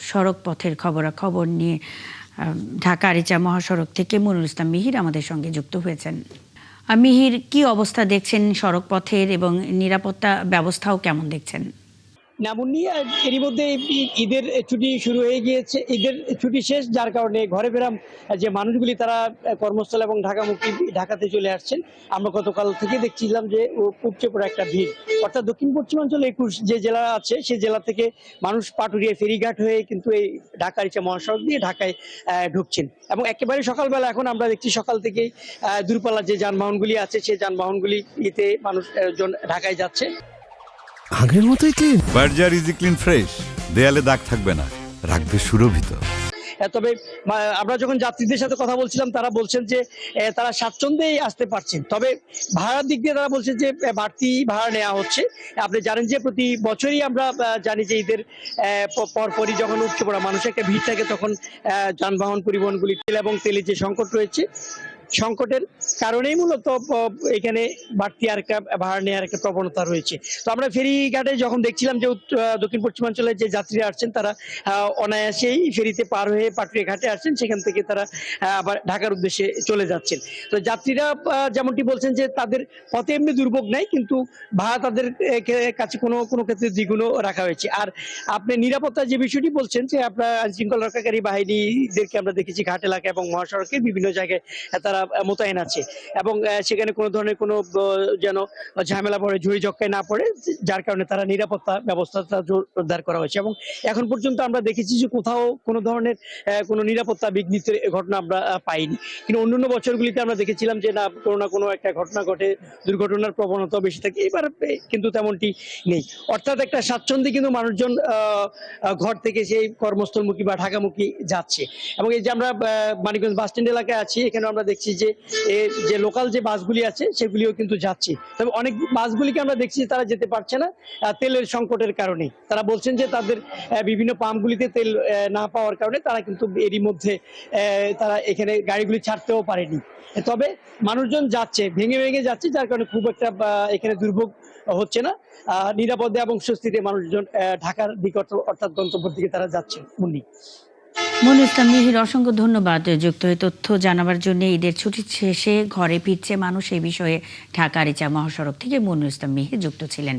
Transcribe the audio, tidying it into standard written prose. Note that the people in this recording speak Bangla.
সড়ক পথের খবরাখবর নিয়ে ঢাকা আরিচা মহাসড়ক থেকে মনিরুল ইসলাম মিহির আমাদের সঙ্গে যুক্ত হয়েছেন। মিহির, কি অবস্থা দেখছেন সড়ক পথের এবং নিরাপত্তা ব্যবস্থাও কেমন দেখছেন? নামুন্নি এরই মধ্যে ঈদের ছুটি শুরু হয়ে গিয়েছে, ঈদের ছুটি শেষ, যার কারণে ঘরে ফেরা যে মানুষগুলি তারা কর্মস্থল এবং ঢাকামুখী ঢাকাতে চলে আসছেন। আমরা গতকাল থেকে দেখছিলাম যে উপচে পড়া একটা ভিড়, অর্থাৎ দক্ষিণ পশ্চিমাঞ্চলে 21 যে জেলা আছে সেই জেলা থেকে মানুষ পাটুরিয়া ফেরিঘাট হয়ে কিন্তু এই ঢাকা আরিচা মহাসড়ক দিয়ে ঢাকায় ঢুকছেন। এবং একেবারে সকালবেলা এখন আমরা দেখছি সকাল থেকে দূরপাল্লার যে যানবাহনগুলি আছে সেই যানবাহনগুলি ইতে মানুষজন ঢাকায় যাচ্ছে। আগের মতোই clean. Berger easy clean fresh, দেয়ালে দাগ থাকবে না, রাখবে সুরভিত। তবে আমরা যখন যাত্রীদের সাথে কথা বলছিলাম তারা বলছেন যে তারা স্বাচ্ছন্দ্যেই আসতে পারছেন, তবে ভাড়ার দিক দিয়ে তারা বলছেন যে বাড়তি ভাড়া নেওয়া হচ্ছে। আপনি জানেন যে প্রতি বছরই আমরা জানি যে ঈদের পরপরই যখন উপচে পড়া মানুষের একটা ভিড় থাকে তখন যানবাহন পরিবহনগুলি তেল এবং তেলের যে সংকট রয়েছে, সংকটের কারণেই মূলত এখানে বাড়তি আর একটা ভাড়া নেওয়ার একটা প্রবণতা রয়েছে। তো আমরা ফেরিঘাটে যখন দেখছিলাম যে দক্ষিণ পশ্চিমাঞ্চলের যে যাত্রীরা আসছেন তারা অনায়াসেই ফেরিতে পার হয়ে পাটুরিয়া ঘাটে আসছেন, সেখান থেকে তারা আবার ঢাকার উদ্দেশ্যে চলে যাচ্ছেন। তো যাত্রীরা যেমনটি বলছেন যে তাদের পথে এমনি দুর্ভোগ নাই, কিন্তু ভাড়া তাদের কাছে কোনো ক্ষেত্রে দ্বিগুণও রাখা হয়েছে। আর আপনি নিরাপত্তার যে বিষয়টি বলছেন যে আপনার আইন শৃঙ্খলা রক্ষাকারী বাহিনীদেরকে আমরা দেখেছি ঘাট এলাকা এবং মহাসড়কের বিভিন্ন জায়গায় তারা মোতায়েন আছে এবং সেখানে কোনো ধরনের কোনো যেন ঝামেলা পড়ে ঝুড়ি ঝক্কায় না পড়ে, যার কারণে তারা নিরাপত্তা ব্যবস্থাটা জোরদার করা হয়েছে। এবং এখন পর্যন্ত আমরা দেখেছি যে কোথাও কোনো ধরনের কোনো নিরাপত্তা বিঘ্নিতের ঘটনা আমরা পাইনি। কিন্তু অন্যান্য বছরগুলিতে আমরা দেখেছিলাম যে না কোনো একটা ঘটনা ঘটে, দুর্ঘটনার প্রবণতা বেশি থাকে, এবার কিন্তু তেমনটি নেই। অর্থাৎ একটা স্বাচ্ছন্দ্যে কিন্তু মানুষজন ঘর থেকে সেই কর্মস্থলমুখী বা ঢাকামুখী যাচ্ছে। এবং এই যে আমরা মানিকগঞ্জ বাস স্ট্যান্ড এলাকায় আছি, এখানে আমরা দেখছি যে লোকাল যে বাসগুলি আছে সেগুলিও কিন্তু যাচ্ছে। তবে অনেক বাসগুলিকে আমরা দেখছি তারা যেতে পারছে না তেলের সংকটের কারণে। তারা বলছেন যে তাদের বিভিন্ন পাম্পগুলিতে তেল না পাওয়ার কারণে তারা কিন্তু এরই মধ্যে তারা এখানে গাড়িগুলি ছাড়তেও পারেনি। তবে মানুষজন যাচ্ছে, ভেঙে ভেঙে যাচ্ছে, যার কারণে খুব একটা এখানে দুর্ভোগ হচ্ছে না। নিরাপদে এবং স্বস্তিতে মানুষজন ঢাকার দিকে অর্থাৎ গন্তব্যের দিকে তারা যাচ্ছে। মনিরুল ইসলাম মিহির, অসংখ্য ধন্যবাদ যুক্ত হয়ে তথ্য জানাবার জন্য। ঈদের ছুটি শেষে ঘরে ফিরছে মানুষ, এই বিষয়ে ঢাকা আরিচা মহাসড়ক থেকে মনিরুল ইসলাম মিহির যুক্ত ছিলেন।